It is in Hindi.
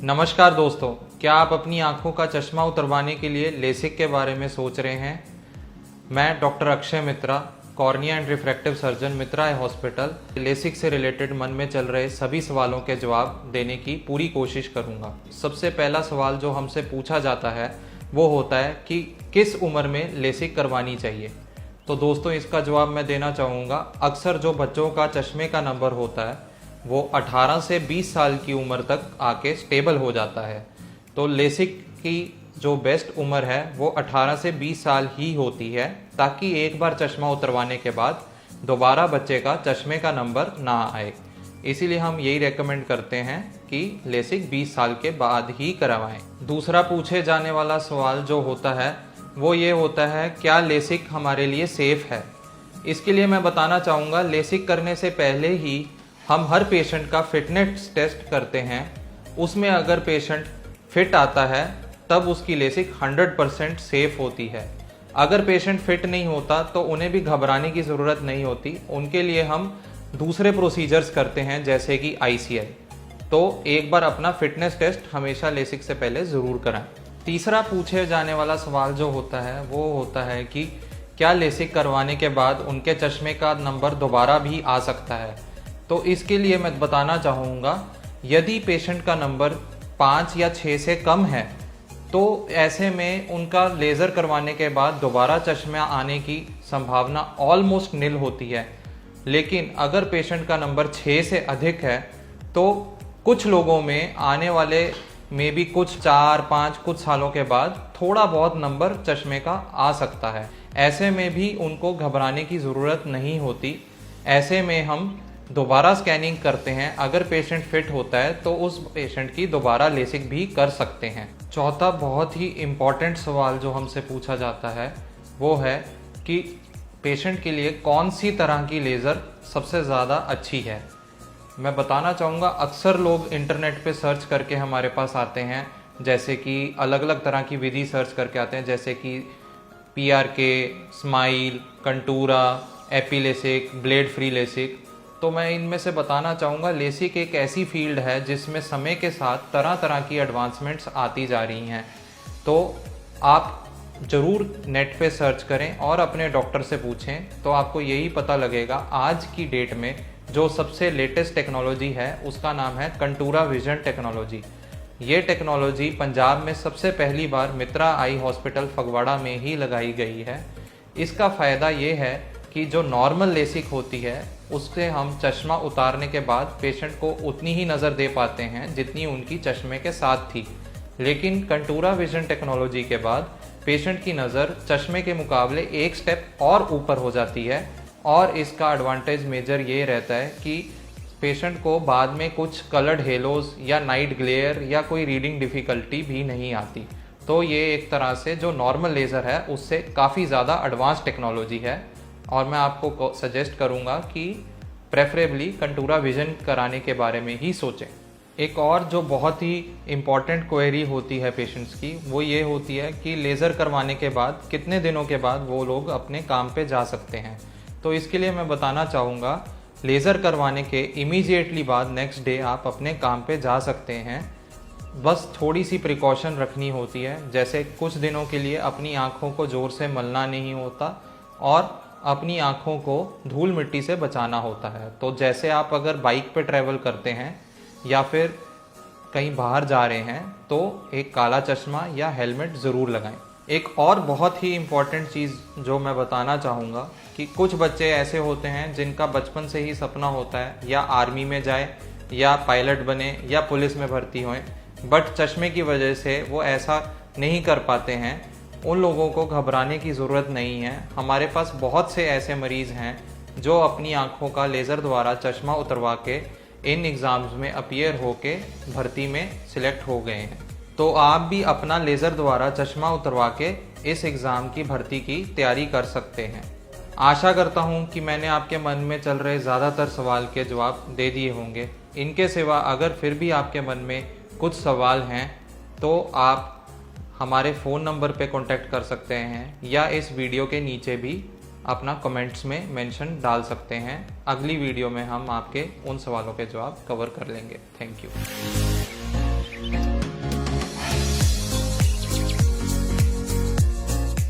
नमस्कार दोस्तों, क्या आप अपनी आंखों का चश्मा उतरवाने के लिए लेसिक के बारे में सोच रहे हैं? मैं doctor Akshay Mitra, cornea and refractive surgeon, Mitra eye hospital, LASIK से रिलेटेड मन में चल रहे सभी सवालों के जवाब देने की पूरी कोशिश करूंगा। सबसे पहला सवाल जो हमसे पूछा जाता है वो होता है कि किस उम्र में लेसिक करवानी चाहिए। तो दोस्तों, इसका जवाब मैं देना चाहूँगा। अक्सर जो बच्चों का चश्मे का नंबर होता है वो 18 से 20 साल की उम्र तक आके स्टेबल हो जाता है। तो लेसिक की जो बेस्ट उम्र है वो 18 से 20 साल ही होती है, ताकि एक बार चश्मा उतरवाने के बाद दोबारा बच्चे का चश्मे का नंबर ना आए। इसीलिए हम यही रेकमेंड करते हैं कि लेसिक 20 साल के बाद ही करवाएं। दूसरा पूछे जाने वाला सवाल जो होता है वो ये होता है, क्या लेसिक हमारे लिए सेफ है? इसके लिए मैं बताना चाहूँगा, लेसिक करने से पहले ही हम हर पेशेंट का फिटनेस टेस्ट करते हैं। उसमें अगर पेशेंट फिट आता है तब उसकी लेसिक 100% सेफ होती है। अगर पेशेंट फिट नहीं होता तो उन्हें भी घबराने की ज़रूरत नहीं होती। उनके लिए हम दूसरे प्रोसीजर्स करते हैं, जैसे कि ICL। तो एक बार अपना फिटनेस टेस्ट हमेशा लेसिक से पहले ज़रूर कराएं। तीसरा पूछे जाने वाला सवाल जो होता है वो होता है कि क्या लेसिक करवाने के बाद उनके चश्मे का नंबर दोबारा भी आ सकता है? तो इसके लिए मैं बताना चाहूँगा, यदि पेशेंट का नंबर 5 या 6 से कम है तो ऐसे में उनका लेज़र करवाने के बाद दोबारा चश्मा आने की संभावना ऑलमोस्ट निल होती है। लेकिन अगर पेशेंट का नंबर 6 से अधिक है तो कुछ लोगों में आने वाले में भी कुछ 4-5 कुछ सालों के बाद थोड़ा बहुत नंबर चश्मे का आ सकता है। ऐसे में भी उनको घबराने की ज़रूरत नहीं होती। ऐसे में हम दोबारा स्कैनिंग करते हैं। अगर पेशेंट फिट होता है तो उस पेशेंट की दोबारा लेसिक भी कर सकते हैं। चौथा बहुत ही इम्पॉर्टेंट सवाल जो हमसे पूछा जाता है वो है कि पेशेंट के लिए कौन सी तरह की लेज़र सबसे ज़्यादा अच्छी है। मैं बताना चाहूँगा, अक्सर लोग इंटरनेट पे सर्च करके हमारे पास आते हैं, जैसे कि अलग अलग तरह की विधि सर्च करके आते हैं, जैसे कि PRK, smile, contoura, epiLASIK, blade free LASIK. तो मैं इनमें से बताना चाहूँगा, लेसिक एक ऐसी फील्ड है जिसमें समय के साथ तरह तरह की एडवांसमेंट्स आती जा रही हैं। तो आप ज़रूर नेट पे सर्च करें और अपने डॉक्टर से पूछें, तो आपको यही पता लगेगा। आज की डेट में जो सबसे लेटेस्ट टेक्नोलॉजी है उसका नाम है कंटूरा विजन टेक्नोलॉजी। ये टेक्नोलॉजी पंजाब में सबसे पहली बार मित्रा आई हॉस्पिटल फगवाड़ा में ही लगाई गई है। इसका फ़ायदा ये है कि जो नॉर्मल लेसिक होती है उससे हम चश्मा उतारने के बाद पेशेंट को उतनी ही नज़र दे पाते हैं जितनी उनकी चश्मे के साथ थी। लेकिन कंटूरा विजन टेक्नोलॉजी के बाद पेशेंट की नज़र चश्मे के मुकाबले एक स्टेप और ऊपर हो जाती है। और इसका एडवांटेज मेजर ये रहता है कि पेशेंट को बाद में कुछ कलर्ड हेलोज या नाइट ग्लेयर या कोई रीडिंग डिफ़िकल्टी भी नहीं आती। तो ये एक तरह से जो नॉर्मल लेज़र है उससे काफ़ी ज़्यादा एडवांस टेक्नोलॉजी है, और मैं आपको सजेस्ट करूंगा कि प्रेफरेबली कंटूरा विजन कराने के बारे में ही सोचें। एक और जो बहुत ही इम्पॉर्टेंट क्वेरी होती है पेशेंट्स की वो ये होती है कि लेज़र करवाने के बाद कितने दिनों के बाद वो लोग अपने काम पे जा सकते हैं। तो इसके लिए मैं बताना चाहूँगा, लेज़र करवाने के इमीडिएटली बाद नेक्स्ट डे आप अपने काम पे जा सकते हैं। बस थोड़ी सी प्रिकॉशन रखनी होती है, जैसे कुछ दिनों के लिए अपनी आँखों को ज़ोर से मलना नहीं होता और अपनी आँखों को धूल मिट्टी से बचाना होता है। तो जैसे आप अगर बाइक पे ट्रैवल करते हैं या फिर कहीं बाहर जा रहे हैं तो एक काला चश्मा या हेलमेट ज़रूर लगाएं। एक और बहुत ही इम्पॉर्टेंट चीज़ जो मैं बताना चाहूँगा कि कुछ बच्चे ऐसे होते हैं जिनका बचपन से ही सपना होता है या आर्मी में जाए या पायलट बने या पुलिस में भर्ती हों, बट चश्मे की वजह से वो ऐसा नहीं कर पाते हैं। उन लोगों को घबराने की ज़रूरत नहीं है। हमारे पास बहुत से ऐसे मरीज़ हैं जो अपनी आँखों का लेज़र द्वारा चश्मा उतरवा के इन एग्ज़ाम्स में अपीयर होके भर्ती में सिलेक्ट हो गए हैं। तो आप भी अपना लेज़र द्वारा चश्मा उतरवा के इस एग्ज़ाम की भर्ती की तैयारी कर सकते हैं। आशा करता हूँ कि मैंने आपके मन में चल रहे ज़्यादातर सवाल के जवाब दे दिए होंगे। इनके सिवा अगर फिर भी आपके मन में कुछ सवाल हैं तो आप हमारे फ़ोन नंबर पे कांटेक्ट कर सकते हैं या इस वीडियो के नीचे भी अपना कमेंट्स में मेंशन डाल सकते हैं। अगली वीडियो में हम आपके उन सवालों के जवाब कवर कर लेंगे। Thank you.